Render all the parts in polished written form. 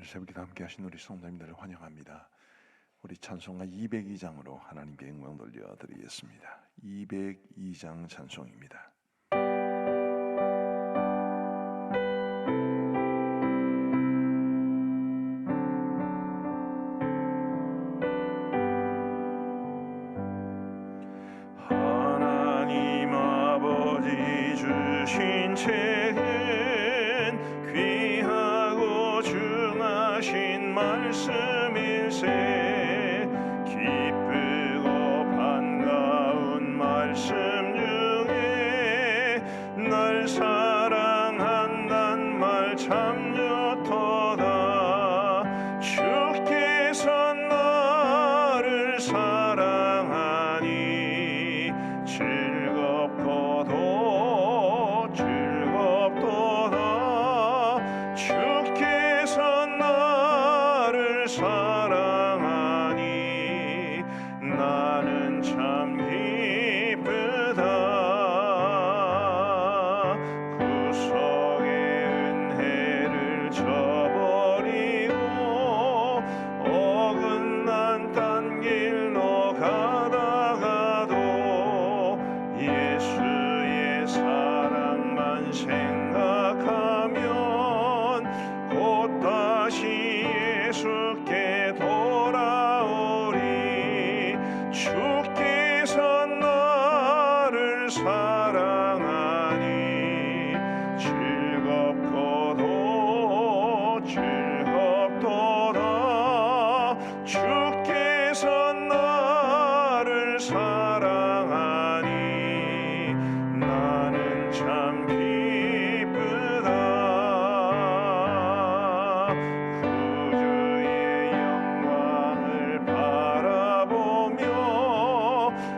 오늘 새벽기도 함께 하신 우리 성도님들을 환영합니다. 우리 찬송가 202장으로 하나님께 영광 돌려드리겠습니다. 202장 찬송입니다. 하나님 아버지 주신 책은 귀하고 중하신 말씀일세. 기쁘고 반가운 말씀 중에 날 사랑한단 말 참 좋도다. 주께서 나를 사랑하니 즐겁도다. 주께서 나를 사랑하니 나는 참 기쁘다. 구속의 은혜를 저버리고 어긋난 딴 길로 가다가도 예수의 사랑만 생각하면 곧 다시 예수께 돌아오리. 주께서 나를 사랑하니 즐겁도다. 주께서 나를 사랑하니 나는 참 기쁘다. 구주의 영광을 바라보며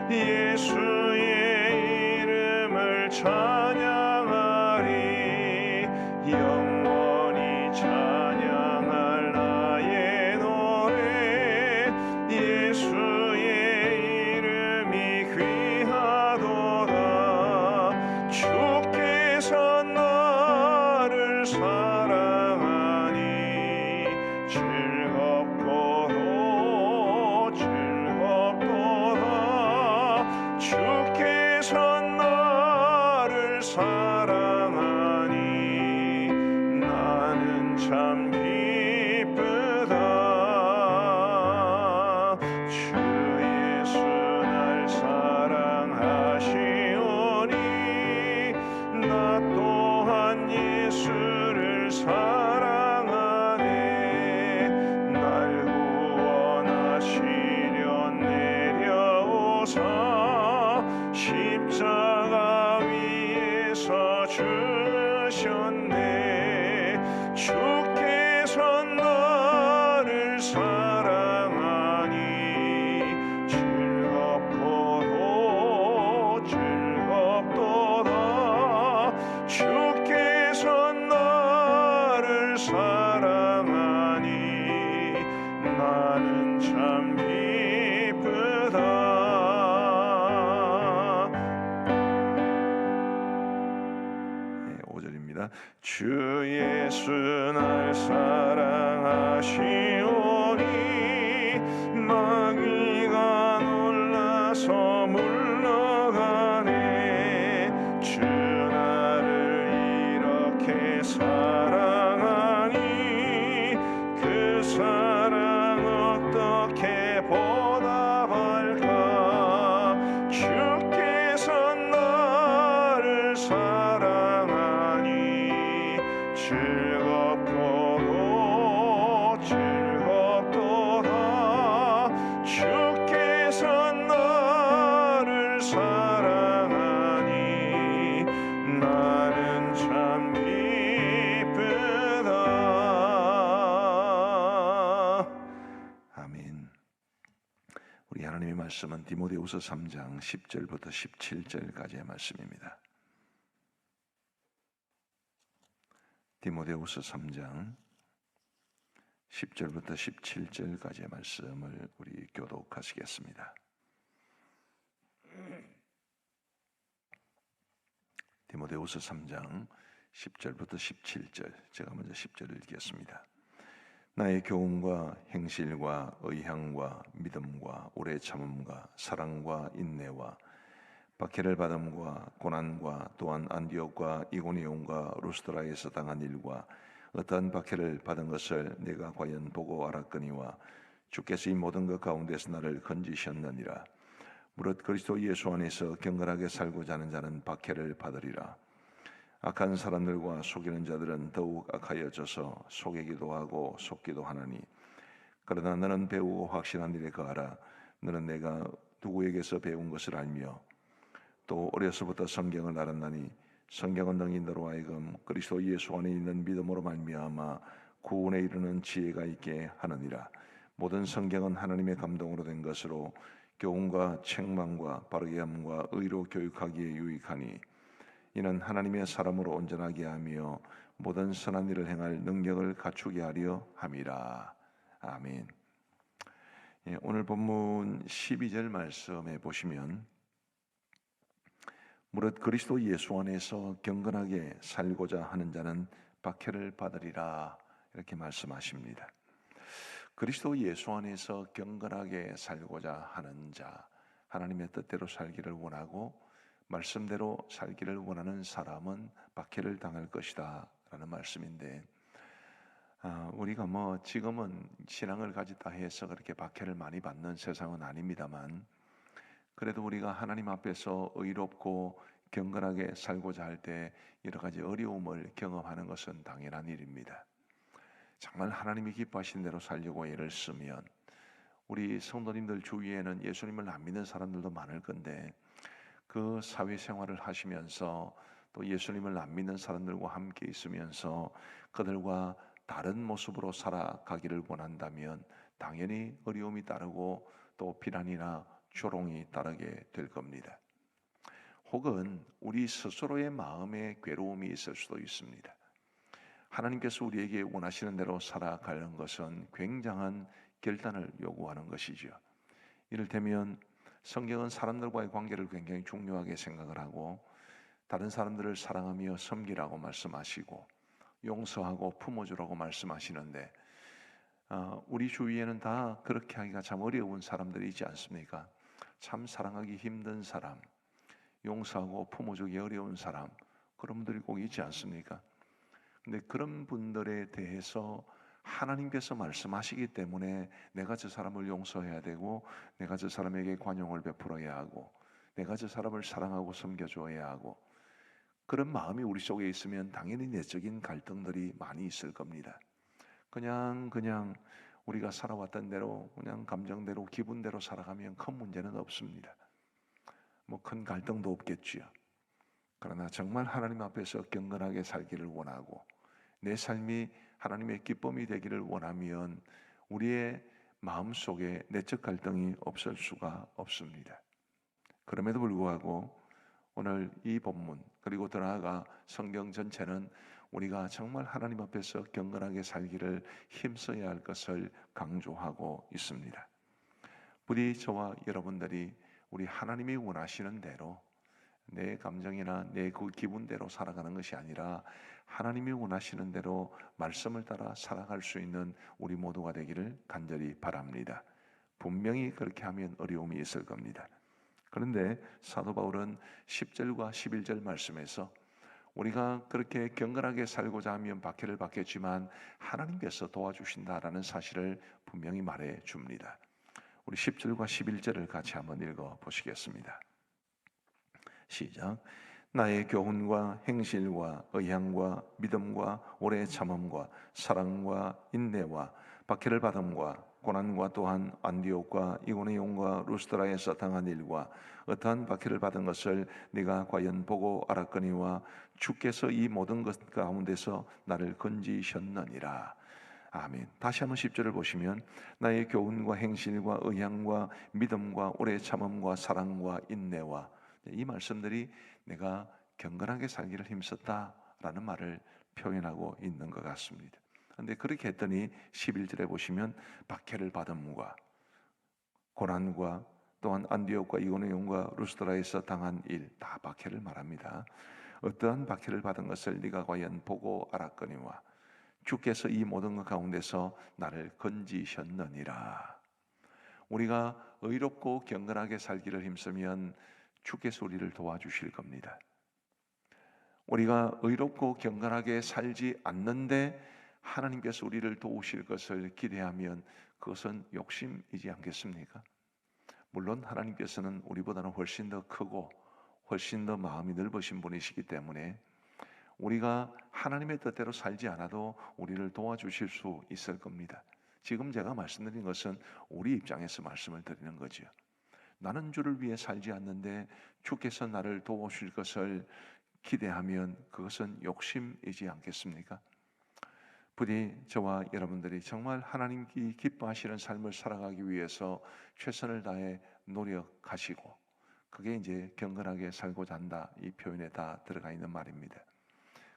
예수의 이름을 찬양하리. 영원히 찬양할 나의 노래. 예수의 이름이 귀하도다. 주께서 나를 사랑하니 즐겁도다. 주께서 나를 사랑하니 나는 참 기쁘다. 주 예수 날 사랑하시오니 나 또한 예수를 사랑하네. 날 구원하시려 내려오사 십자가 위에서 주셨네. 주께서 나를 사랑하니 즐겁도다. 주께서 나를 사랑하니 나는 참 기쁘다. 5절입니다. 주 예수 날 사랑하시오니 마귀가 놀라서 물러가네. 주 나를 이렇게 사랑하니 그 사랑 어떻게 보답할까. 주께서 나를 사랑하니 즐겁도다. 주께서 나를 사랑하니 나는 참 기쁘다. 아멘. 우리 하나님의 말씀은 디모데후서 3장 10절부터 17절까지의 말씀입니다. 디모데후서 3장 10절부터 17절까지의 말씀을 우리 교독하시겠습니다. 디모데후서 3장 10절부터 17절, 제가 먼저 10절을 읽겠습니다. 나의 교훈과 행실과 의향과 믿음과 오래 참음과 사랑과 인내와 박해를 받음과 고난과 또한 안디옥과 이고니온과 루스드라에서 당한 일과 어떠한 박해를 받은 것을 내가 과연 보고 알았거니와 주께서 이 모든 것 가운데서 나를 건지셨느니라. 무릇 그리스도 예수 안에서 경건하게 살고자 하는 자는 박해를 받으리라. 악한 사람들과 속이는 자들은 더욱 악하여져서 속이기도 하고 속기도 하나니, 그러나 너는 배우고 확신한 일에 거하라. 너는 내가 누구에게서 배운 것을 알며 또 어려서부터 성경을 알았나니, 성경은 능히 너로 하여금 그리스도 예수 안에 있는 믿음으로 말미암아 구원에 이르는 지혜가 있게 하느니라. 모든 성경은 하나님의 감동으로 된 것으로 교훈과 책망과 바르게 함과 의로 교육하기에 유익하니, 이는 하나님의 사람으로 온전하게 하며 모든 선한 일을 행할 능력을 갖추게 하려 함이라. 아멘. 오늘 본문 12절 말씀에 보시면 무릇 그리스도 예수 안에서 경건하게 살고자 하는 자는 박해를 받으리라, 이렇게 말씀하십니다. 그리스도 예수 안에서 경건하게 살고자 하는 자, 하나님의 뜻대로 살기를 원하고 말씀대로 살기를 원하는 사람은 박해를 당할 것이다 라는 말씀인데, 우리가 지금은 신앙을 가졌다 해서 그렇게 박해를 많이 받는 세상은 아닙니다만, 그래도 우리가 하나님 앞에서 의롭고 경건하게 살고자 할 때 여러 가지 어려움을 경험하는 것은 당연한 일입니다. 정말 하나님이 기뻐하신 대로 살려고 애를 쓰면, 우리 성도님들 주위에는 예수님을 안 믿는 사람들도 많을 건데, 그 사회생활을 하시면서 또 예수님을 안 믿는 사람들과 함께 있으면서 그들과 다른 모습으로 살아가기를 원한다면 당연히 어려움이 따르고 또 비난이나 조롱이 따르게 될 겁니다. 혹은 우리 스스로의 마음에 괴로움이 있을 수도 있습니다. 하나님께서 우리에게 원하시는 대로 살아가는 것은 굉장한 결단을 요구하는 것이죠. 이를테면 성경은 사람들과의 관계를 굉장히 중요하게 생각을 하고, 다른 사람들을 사랑하며 섬기라고 말씀하시고 용서하고 품어주라고 말씀하시는데, 우리 주위에는 다 그렇게 하기가 참 어려운 사람들이 있지 않습니까? 참 사랑하기 힘든 사람, 용서하고 품어주기 어려운 사람, 그런 분들이 꼭 있지 않습니까? 근데 그런 분들에 대해서 하나님께서 말씀하시기 때문에 내가 저 사람을 용서해야 되고, 내가 저 사람에게 관용을 베풀어야 하고, 내가 저 사람을 사랑하고 섬겨줘야 하고, 그런 마음이 우리 속에 있으면 당연히 내적인 갈등들이 많이 있을 겁니다. 그냥 우리가 살아왔던 대로 그냥 감정대로 기분대로 살아가면 큰 문제는 없습니다. 큰 갈등도 없겠지요. 그러나 정말 하나님 앞에서 경건하게 살기를 원하고 내 삶이 하나님의 기쁨이 되기를 원하면 우리의 마음속에 내적 갈등이 없을 수가 없습니다. 그럼에도 불구하고 오늘 이 본문, 그리고 더 나아가 성경 전체는 우리가 정말 하나님 앞에서 경건하게 살기를 힘써야 할 것을 강조하고 있습니다. 부디 저와 여러분들이 우리 하나님이 원하시는 대로 내 감정이나 내 그 기분대로 살아가는 것이 아니라 하나님이 원하시는 대로 말씀을 따라 살아갈 수 있는 우리 모두가 되기를 간절히 바랍니다. 분명히 그렇게 하면 어려움이 있을 겁니다. 그런데 사도 바울은 10절과 11절 말씀에서 우리가 그렇게 경건하게 살고자 하면 박해를 받겠지만 하나님께서 도와주신다라는 사실을 분명히 말해 줍니다. 우리 10절과 11절을 같이 한번 읽어 보시겠습니다. 시작. 나의 교훈과 행실과 의향과 믿음과 오래 참음과 사랑과 인내와 박해를 받음과 고난과 또한 안디옥과 이고니온과 루스드라에서 당한 일과 어떠한 박해를 받은 것을 네가 과연 보고 알았거니와 주께서 이 모든 것 가운데서 나를 건지셨느니라. 아멘. 다시 한번 10절을 보시면 나의 교훈과 행실과 의향과 믿음과 오래 참음과 사랑과 인내와, 이 말씀들이 내가 경건하게 살기를 힘썼다라는 말을 표현하고 있는 것 같습니다. 그런데 그렇게 했더니 11절에 보시면 박해를 받음과 고난과 또한 안디옥과 이고니온과 루스드라에서 당한 일, 다 박해를 말합니다. 어떠한 박해를 받은 것을 네가 과연 보고 알았거니와 주께서 이 모든 것 가운데서 나를 건지셨느니라. 우리가 의롭고 경건하게 살기를 힘쓰면 주께서 우리를 도와주실 겁니다. 우리가 의롭고 경건하게 살지 않는데 하나님께서 우리를 도우실 것을 기대하면 그것은 욕심이지 않겠습니까? 물론 하나님께서는 우리보다는 훨씬 더 크고 훨씬 더 마음이 넓으신 분이시기 때문에 우리가 하나님의 뜻대로 살지 않아도 우리를 도와주실 수 있을 겁니다. 지금 제가 말씀드린 것은 우리 입장에서 말씀을 드리는 거죠. 나는 주를 위해 살지 않는데 주께서 나를 도우실 것을 기대하면 그것은 욕심이지 않겠습니까? 부디 저와 여러분들이 정말 하나님이 기뻐하시는 삶을 살아가기 위해서 최선을 다해 노력하시고, 그게 이제 경건하게 살고자 한다, 이 표현에 다 들어가 있는 말입니다.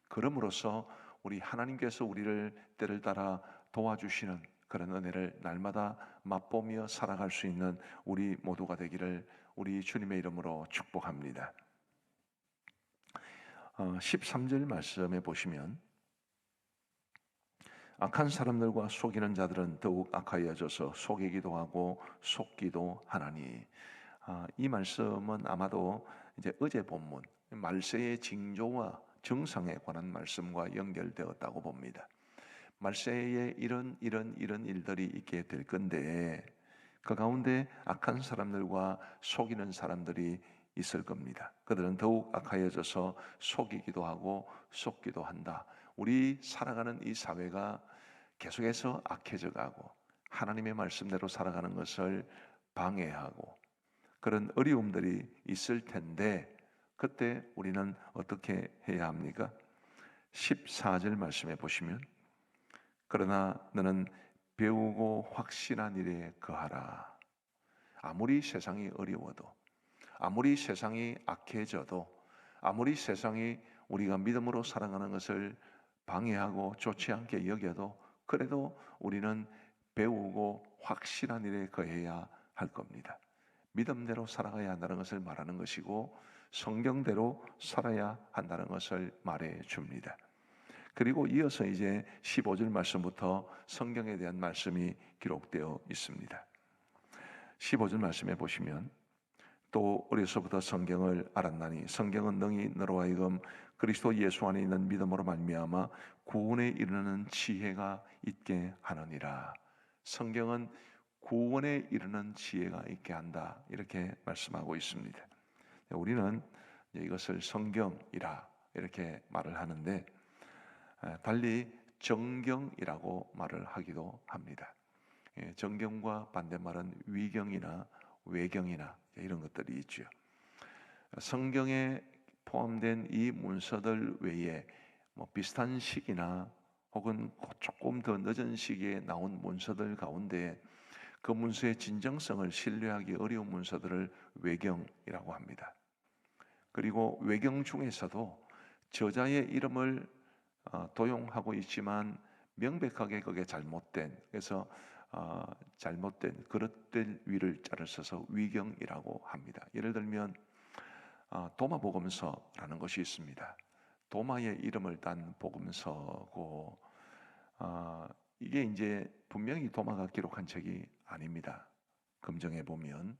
그럼으로써 우리 하나님께서 우리를 때를 따라 도와주시는 그런 은혜를 날마다 맛보며 살아갈 수 있는 우리 모두가 되기를 우리 주님의 이름으로 축복합니다. 13절 말씀에 보시면 악한 사람들과 속이는 자들은 더욱 악하여져서 속이기도 하고 속기도 하나니. 이 말씀은 아마도 이제 어제 본문 말세의 징조와 증상에 관한 말씀과 연결되었다고 봅니다. 말세에 이런 일들이 있게 될 건데 그 가운데 악한 사람들과 속이는 사람들이 있을 겁니다. 그들은 더욱 악하여져서 속이기도 하고 속기도 한다. 우리 살아가는 이 사회가 계속해서 악해져 가고 하나님의 말씀대로 살아가는 것을 방해하고 그런 어려움들이 있을 텐데 그때 우리는 어떻게 해야 합니까? 14절 말씀해 보시면 그러나 너는 배우고 확신한 일에 거하라. 아무리 세상이 어려워도 아무리 세상이 악해져도 아무리 세상이 우리가 믿음으로 살아가는 것을 방해하고 좋지 않게 여겨도 그래도 우리는 배우고 확실한 일에 거해야 할 겁니다. 믿음대로 살아가야 한다는 것을 말하는 것이고 성경대로 살아야 한다는 것을 말해 줍니다. 그리고 이어서 이제 15절 말씀부터 성경에 대한 말씀이 기록되어 있습니다. 15절 말씀에 보시면 또 어려서부터 성경을 알았나니 성경은 능히 너로 하여금 그리스도 예수 안에 있는 믿음으로 말미암아 구원에 이르는 지혜가 있게 하느니라. 성경은 구원에 이르는 지혜가 있게 한다, 이렇게 말씀하고 있습니다. 우리는 이것을 성경이라 이렇게 말을 하는데 달리 정경이라고 말을 하기도 합니다. 정경과 반대말은 위경이나 외경이나 이런 것들이 있죠. 성경에 포함된 이 문서들 외에 비슷한 시기나 혹은 조금 더 늦은 시기에 나온 문서들 가운데 그 문서의 진정성을 신뢰하기 어려운 문서들을 외경이라고 합니다. 그리고 외경 중에서도 저자의 이름을 도용하고 있지만 명백하게 그게 잘못된, 그래서 잘못된 그릇된 위를 자를 써서 위경이라고 합니다. 예를 들면 도마복음서라는 것이 있습니다. 도마의 이름을 딴 복음서고 이게 이제 분명히 도마가 기록한 책이 아닙니다. 검증해 보면.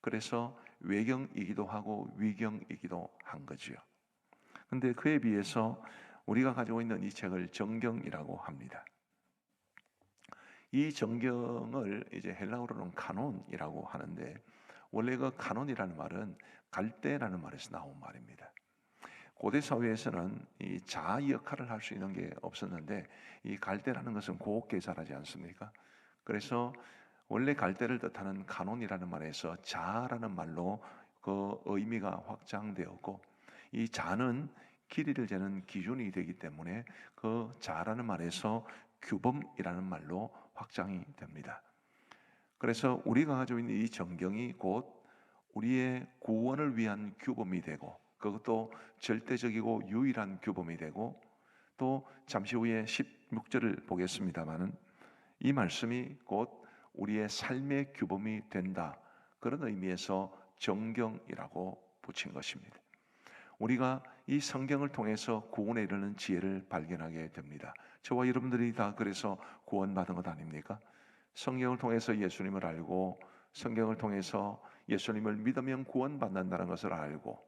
그래서 외경이기도 하고 위경이기도 한 거지요. 근데 그에 비해서 우리가 가지고 있는 이 책을 정경이라고 합니다. 이 정경을 이제 헬라어로는 카논이라고 하는데 원래 그 카논이라는 말은 갈대라는 말에서 나온 말입니다. 고대 사회에서는 이 자 역할을 할 수 있는 게 없었는데 이 갈대라는 것은 곱게 자라지 않습니까? 그래서 원래 갈대를 뜻하는 카논이라는 말에서 자라는 말로 그 의미가 확장되었고 이 자는 길이를 재는 기준이 되기 때문에 그 자라는 말에서 규범이라는 말로 확장이 됩니다. 그래서 우리가 가지고 있는 이 정경이 곧 우리의 구원을 위한 규범이 되고 그것도 절대적이고 유일한 규범이 되고 또 잠시 후에 16절을 보겠습니다마는 이 말씀이 곧 우리의 삶의 규범이 된다, 그런 의미에서 정경이라고 붙인 것입니다. 우리가 이 성경을 통해서 구원에 이르는 지혜를 발견하게 됩니다. 저와 여러분들이 다 그래서 구원받은 것 아닙니까? 성경을 통해서 예수님을 알고 성경을 통해서 예수님을 믿으면 구원받는다는 것을 알고,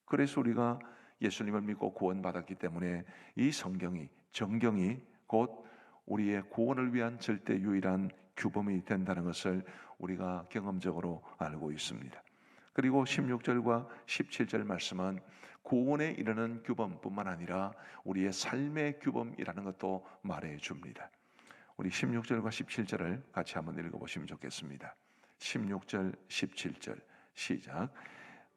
그래서 우리가 예수님을 믿고 구원받았기 때문에 이 성경이, 정경이 곧 우리의 구원을 위한 절대 유일한 규범이 된다는 것을 우리가 경험적으로 알고 있습니다. 그리고 16절과 17절 말씀은 구원에 이르는 규범뿐만 아니라 우리의 삶의 규범이라는 것도 말해 줍니다. 우리 16절과 17절을 같이 한번 읽어보시면 좋겠습니다. 16절, 17절 시작.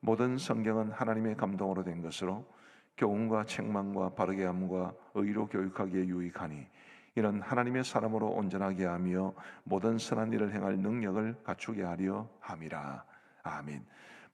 모든 성경은 하나님의 감동으로 된 것으로 교훈과 책망과 바르게 함과 의로 교육하기에 유익하니 이는 하나님의 사람으로 온전하게 하며 모든 선한 일을 행할 능력을 갖추게 하려 함이라. 아멘.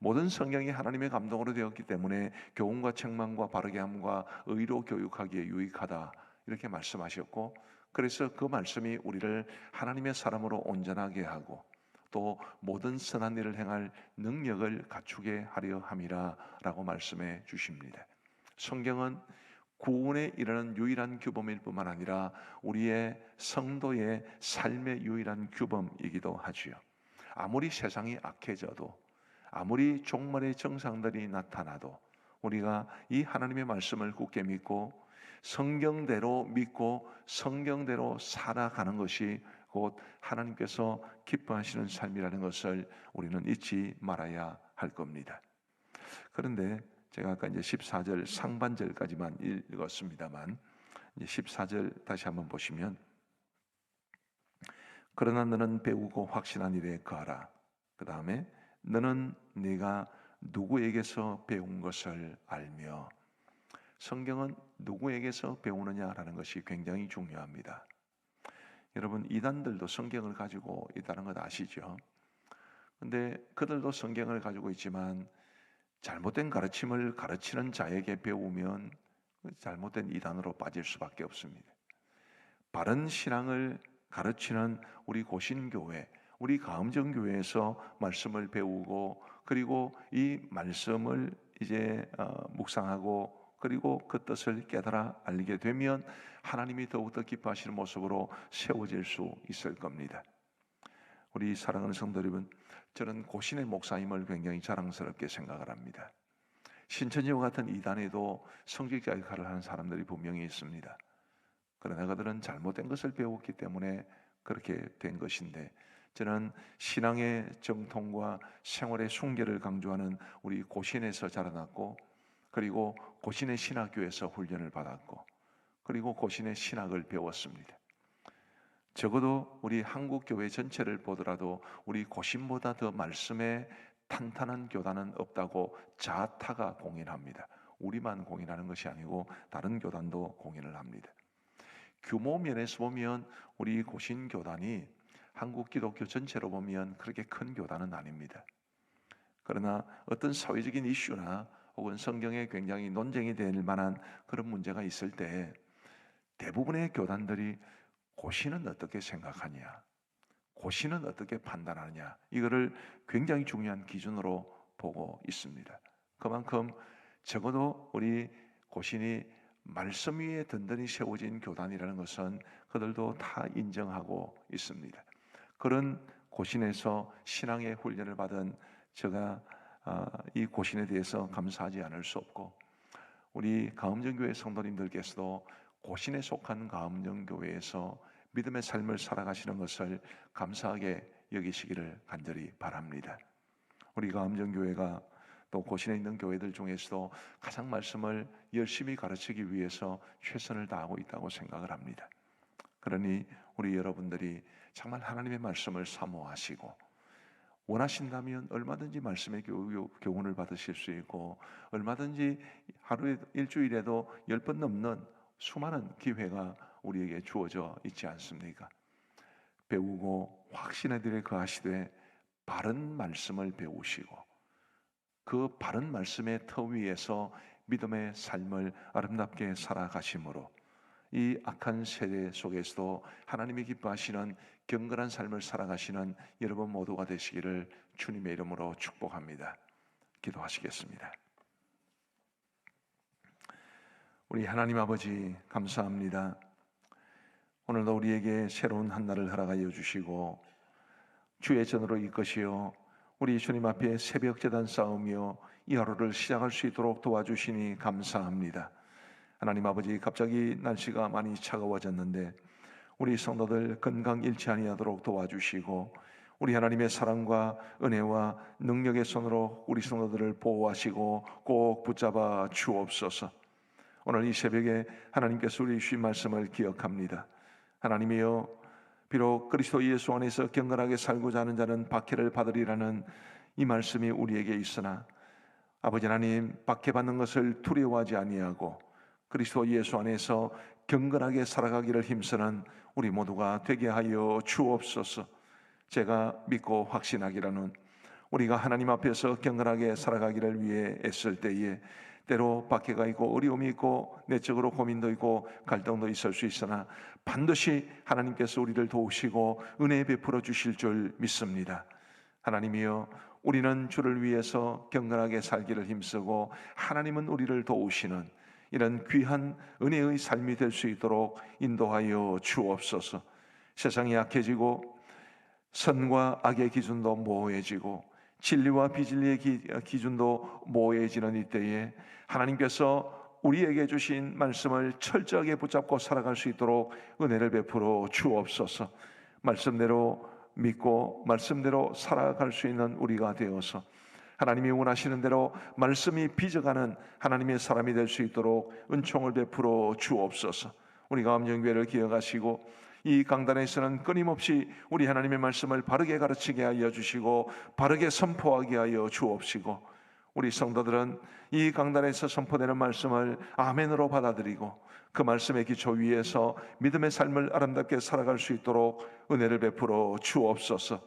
모든 성경이 하나님의 감동으로 되었기 때문에 교훈과 책망과 바르게 함과 의로 교육하기에 유익하다 이렇게 말씀하셨고, 그래서 그 말씀이 우리를 하나님의 사람으로 온전하게 하고 또 모든 선한 일을 행할 능력을 갖추게 하려 함이라 라고 말씀해 주십니다. 성경은 구원에 이르는 유일한 규범일 뿐만 아니라 우리의 성도의 삶의 유일한 규범이기도 하지요. 아무리 세상이 악해져도, 아무리 종말의 정상들이 나타나도 우리가 이 하나님의 말씀을 굳게 믿고 성경대로 믿고 성경대로 살아가는 것이 곧 하나님께서 기뻐하시는 삶이라는 것을 우리는 잊지 말아야 할 겁니다. 그런데 제가 아까 이제 14절 상반절까지만 읽었습니다만, 이제 14절 다시 한번 보시면, 그러나 너는 배우고 확신한 일에 거하라. 그 다음에 너는 네가 누구에게서 배운 것을 알며. 성경은 누구에게서 배우느냐라는 것이 굉장히 중요합니다. 여러분, 이단들도 성경을 가지고 있다는 것 아시죠? 근데 그들도 성경을 가지고 있지만 잘못된 가르침을 가르치는 자에게 배우면 잘못된 이단으로 빠질 수밖에 없습니다. 바른 신앙을 가르치는 우리 고신교회, 우리 가음정교회에서 말씀을 배우고 그리고 이 말씀을 이제 묵상하고 그리고 그 뜻을 깨달아 알게 되면 하나님이 더욱더 기뻐하시는 모습으로 세워질 수 있을 겁니다. 우리 사랑하는 성도 여러분, 저는 고신의 목사임을 굉장히 자랑스럽게 생각을 합니다. 신천지와 같은 이단에도 성직자 역할을 하는 사람들이 분명히 있습니다. 그러나 그들은 잘못된 것을 배웠기 때문에 그렇게 된 것인데, 저는 신앙의 정통과 생활의 순결을 강조하는 우리 고신에서 자라났고, 그리고 고신의 신학교에서 훈련을 받았고, 그리고 고신의 신학을 배웠습니다. 적어도 우리 한국 교회 전체를 보더라도 우리 고신보다 더 말씀에 탄탄한 교단은 없다고 자타가 공인합니다. 우리만 공인하는 것이 아니고 다른 교단도 공인을 합니다. 규모 면에서 보면 우리 고신 교단이 한국 기독교 전체로 보면 그렇게 큰 교단은 아닙니다. 그러나 어떤 사회적인 이슈나 혹은 성경에 굉장히 논쟁이 될 만한 그런 문제가 있을 때 대부분의 교단들이 고신은 어떻게 생각하냐, 고신은 어떻게 판단하느냐, 이거를 굉장히 중요한 기준으로 보고 있습니다. 그만큼 적어도 우리 고신이 말씀 위에 든든히 세워진 교단이라는 것은 그들도 다 인정하고 있습니다. 그런 고신에서 신앙의 훈련을 받은 제가 이 고신에 대해서 감사하지 않을 수 없고, 우리 가음정교회 성도님들께서도 고신에 속한 가음정교회에서 믿음의 삶을 살아가시는 것을 감사하게 여기시기를 간절히 바랍니다. 우리 가음정교회가 또 고신에 있는 교회들 중에서도 가장 말씀을 열심히 가르치기 위해서 최선을 다하고 있다고 생각을 합니다. 그러니 우리 여러분들이 정말 하나님의 말씀을 사모하시고 원하신다면 얼마든지 말씀의 교훈을 받으실 수 있고, 얼마든지 하루에 일주일에도 10번 넘는 수많은 기회가 우리에게 주어져 있지 않습니까? 배우고 확신의 들에 거하시되 바른 말씀을 배우시고 그 바른 말씀의 터 위에서 믿음의 삶을 아름답게 살아가심으로 이 악한 세대 속에서도 하나님이 기뻐하시는 경건한 삶을 살아가시는 여러분 모두가 되시기를 주님의 이름으로 축복합니다. 기도하시겠습니다. 우리 하나님 아버지 감사합니다. 오늘도 우리에게 새로운 한 날을 허락하여 주시고 주의 전으로 이끄시어 우리 주님 앞에 새벽 제단 쌓으며 이 하루를 시작할 수 있도록 도와주시니 감사합니다. 하나님 아버지, 갑자기 날씨가 많이 차가워졌는데 우리 성도들 건강 잃지 아니하도록 도와주시고 우리 하나님의 사랑과 은혜와 능력의 손으로 우리 성도들을 보호하시고 꼭 붙잡아 주옵소서. 오늘 이 새벽에 하나님께서 우리 주신 말씀을 기억합니다. 하나님이여, 비록 그리스도 예수 안에서 경건하게 살고자 하는 자는 박해를 받으리라는 이 말씀이 우리에게 있으나 아버지 하나님, 박해받는 것을 두려워하지 아니하고 그리스도 예수 안에서 경건하게 살아가기를 힘쓰는 우리 모두가 되게 하여 주옵소서. 제가 믿고 확신하기로는 우리가 하나님 앞에서 경건하게 살아가기를 위해 애쓸 때에 때로 박해가 있고 어려움이 있고 내적으로 고민도 있고 갈등도 있을 수 있으나 반드시 하나님께서 우리를 도우시고 은혜 베풀어 주실 줄 믿습니다. 하나님이여, 우리는 주를 위해서 경건하게 살기를 힘쓰고 하나님은 우리를 도우시는 이런 귀한 은혜의 삶이 될 수 있도록 인도하여 주옵소서. 세상이 약해지고 선과 악의 기준도 모호해지고 진리와 비진리의 기준도 모호해지는 이때에 하나님께서 우리에게 주신 말씀을 철저하게 붙잡고 살아갈 수 있도록 은혜를 베풀어 주옵소서. 말씀대로 믿고 말씀대로 살아갈 수 있는 우리가 되어서 하나님이 원하시는 대로 말씀이 빚어가는 하나님의 사람이 될 수 있도록 은총을 베풀어 주옵소서. 우리가 암정교회를 기억하시고 이 강단에서는 끊임없이 우리 하나님의 말씀을 바르게 가르치게 하여 주시고 바르게 선포하게 하여 주옵시고 우리 성도들은 이 강단에서 선포되는 말씀을 아멘으로 받아들이고 그 말씀의 기초 위에서 믿음의 삶을 아름답게 살아갈 수 있도록 은혜를 베풀어 주옵소서.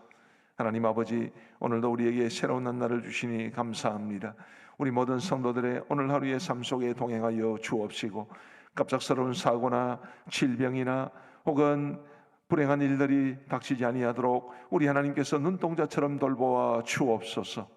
하나님 아버지, 오늘도 우리에게 새로운 한날을 주시니 감사합니다. 우리 모든 성도들의 오늘 하루의 삶 속에 동행하여 주옵시고 갑작스러운 사고나 질병이나 혹은 불행한 일들이 닥치지 아니하도록 우리 하나님께서 눈동자처럼 돌보아 주옵소서.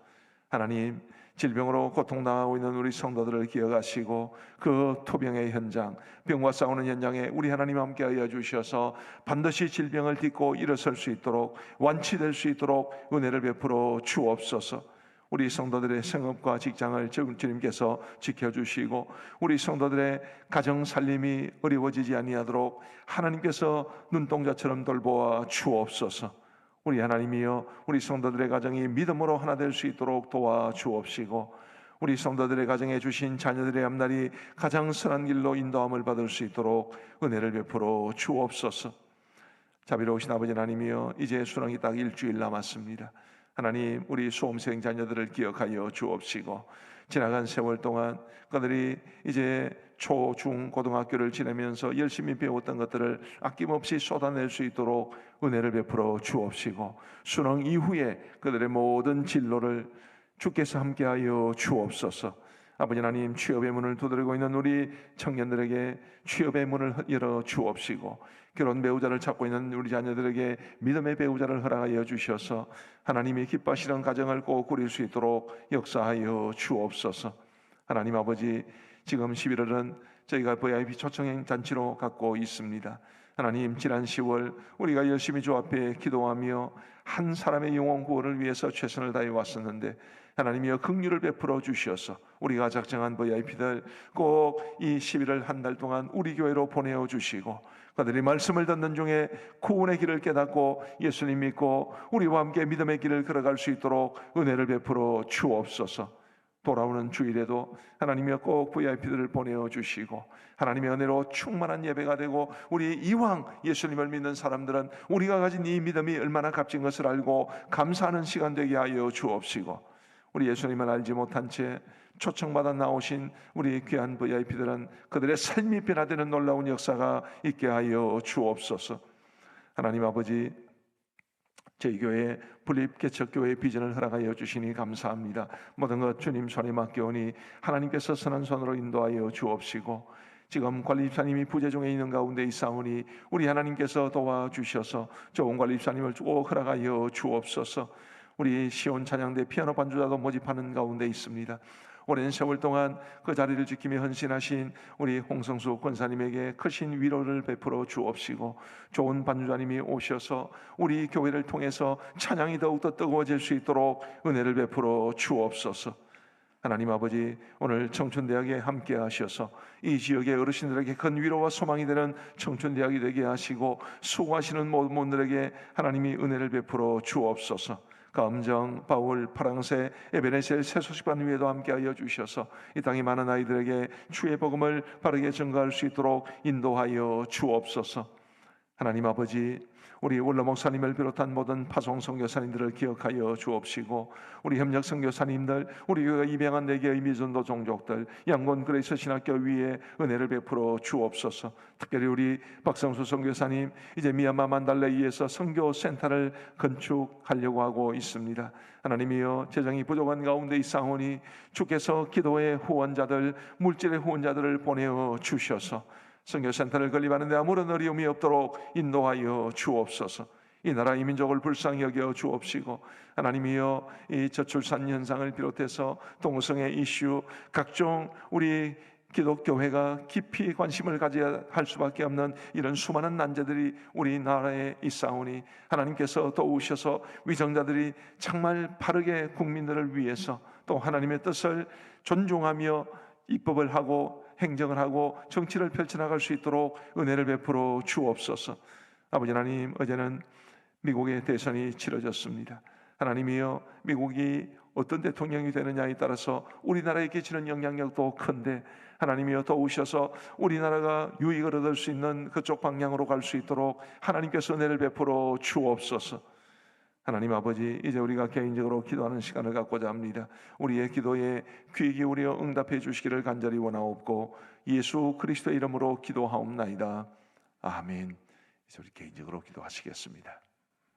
하나님, 질병으로 고통당하고 있는 우리 성도들을 기억하시고 그 토병의 현장, 병과 싸우는 현장에 우리 하나님 함께하여 주셔서 반드시 질병을 딛고 일어설 수 있도록 완치될 수 있도록 은혜를 베풀어 주옵소서. 우리 성도들의 생업과 직장을 주님께서 지켜주시고 우리 성도들의 가정 살림이 어려워지지 아니하도록 하나님께서 눈동자처럼 돌보아 주옵소서. 우리 하나님이여, 우리 성도들의 가정이 믿음으로 하나 될 수 있도록 도와주옵시고 우리 성도들의 가정에 주신 자녀들의 앞날이 가장 선한 길로 인도함을 받을 수 있도록 은혜를 베풀어 주옵소서. 자비로우신 아버지 하나님이여, 이제 수능이 딱 일주일 남았습니다. 하나님, 우리 수험생 자녀들을 기억하여 주옵시고 지나간 세월 동안 그들이 이제 초, 중, 고등학교를 지내면서 열심히 배웠던 것들을 아낌없이 쏟아낼 수 있도록 은혜를 베풀어 주옵시고 수능 이후에 그들의 모든 진로를 주께서 함께하여 주옵소서. 아버지 하나님, 취업의 문을 두드리고 있는 우리 청년들에게 취업의 문을 열어 주옵시고 결혼 배우자를 찾고 있는 우리 자녀들에게 믿음의 배우자를 허락하여 주셔서 하나님이 기뻐하시는 가정을 꼭 꾸릴 수 있도록 역사하여 주옵소서. 하나님 아버지, 지금 11월은 저희가 VIP 초청행 잔치로 갖고 있습니다. 하나님, 지난 10월 우리가 열심히 주 앞에 기도하며 한 사람의 영혼 구원을 위해서 최선을 다해 왔었는데 하나님이여, 긍휼을 베풀어 주셔서 우리가 작정한 VIP들 꼭 이 11월 한 달 동안 우리 교회로 보내어 주시고 그들이 말씀을 듣는 중에 구원의 길을 깨닫고 예수님 믿고 우리와 함께 믿음의 길을 걸어갈 수 있도록 은혜를 베풀어 주옵소서. 돌아오는 주일에도 하나님이여 꼭 VIP들을 보내어 주시고 하나님의 은혜로 충만한 예배가 되고 우리 이왕 예수님을 믿는 사람들은 우리가 가진 이 믿음이 얼마나 값진 것을 알고 감사하는 시간 되게 하여 주옵시고 우리 예수님을 알지 못한 채 초청받아 나오신 우리 귀한 VIP들은 그들의 삶이 변화되는 놀라운 역사가 있게 하여 주옵소서. 하나님 아버지, 저희 교회 분립개척교회의 비전을 허락하여 주시니 감사합니다. 모든 것 주님 손에 맡겨오니 하나님께서 선한 손으로 인도하여 주옵시고 지금 관리집사님이 부재 중에 있는 가운데 있사오니 우리 하나님께서 도와주셔서 좋은 관리집사님을 꼭 허락하여 주옵소서. 우리 시온 찬양대 피아노 반주자도 모집하는 가운데 있습니다. 오랜 세월 동안 그 자리를 지키며 헌신하신 우리 홍성수 권사님에게 크신 위로를 베풀어 주옵시고, 좋은 반주자님이 오셔서 우리 교회를 통해서 찬양이 더욱더 뜨거워질 수 있도록 은혜를 베풀어 주옵소서. 하나님 아버지, 오늘 청춘대학에 함께 하셔서 이 지역의 어르신들에게 큰 위로와 소망이 되는 청춘대학이 되게 하시고, 수고하시는 모든 분들에게 하나님이 은혜를 베풀어 주옵소서. 감정, 바울, 파랑새, 에베네셀 새소식반 위에도 함께하여 주셔서 이 땅의 많은 아이들에게 주의 복음을 바르게 전가할 수 있도록 인도하여 주옵소서. 하나님 아버지, 우리 원로 목사님을 비롯한 모든 파송 선교사님들을 기억하여 주옵시고, 우리 협력 선교사님들, 우리 교회가 입양한 4개의 미전도 종족들, 양곤 그레이스 신학교 위에 은혜를 베풀어 주옵소서. 특별히 우리 박성수 선교사님, 이제 미얀마 만달레이에서 선교센터를 건축하려고 하고 있습니다. 하나님이여, 재정이 부족한 가운데 있사오니 주께서 기도의 후원자들, 물질의 후원자들을 보내어 주셔서 선교센터를 건립하는 데 아무런 어려움이 없도록 인도하여 주옵소서. 이 나라 이 민족을 불쌍히 여겨 주옵시고, 하나님이여, 이 저출산 현상을 비롯해서 동성애 이슈, 각종 우리 기독교회가 깊이 관심을 가져야 할 수밖에 없는 이런 수많은 난제들이 우리나라에 있사오니 하나님께서 도우셔서 위정자들이 정말 바르게 국민들을 위해서 또 하나님의 뜻을 존중하며 입법을 하고 행정을 하고 정치를 펼쳐나갈 수 있도록 은혜를 베풀어 주옵소서. 아버지 하나님, 어제는 미국의 대선이 치러졌습니다. 하나님이여, 미국이 어떤 대통령이 되느냐에 따라서 우리나라에 끼치는 영향력도 큰데, 하나님이여 도우셔서 우리나라가 유익을 얻을 수 있는 그쪽 방향으로 갈 수 있도록 하나님께서 은혜를 베풀어 주옵소서. 하나님 아버지, 이제 우리가 개인적으로 기도하는 시간을 갖고자 합니다. 우리의 기도에 귀 기울여 응답해 주시기를 간절히 원하옵고 예수 그리스도의 이름으로 기도하옵나이다. 아멘. 이제 우리 개인적으로 기도하시겠습니다.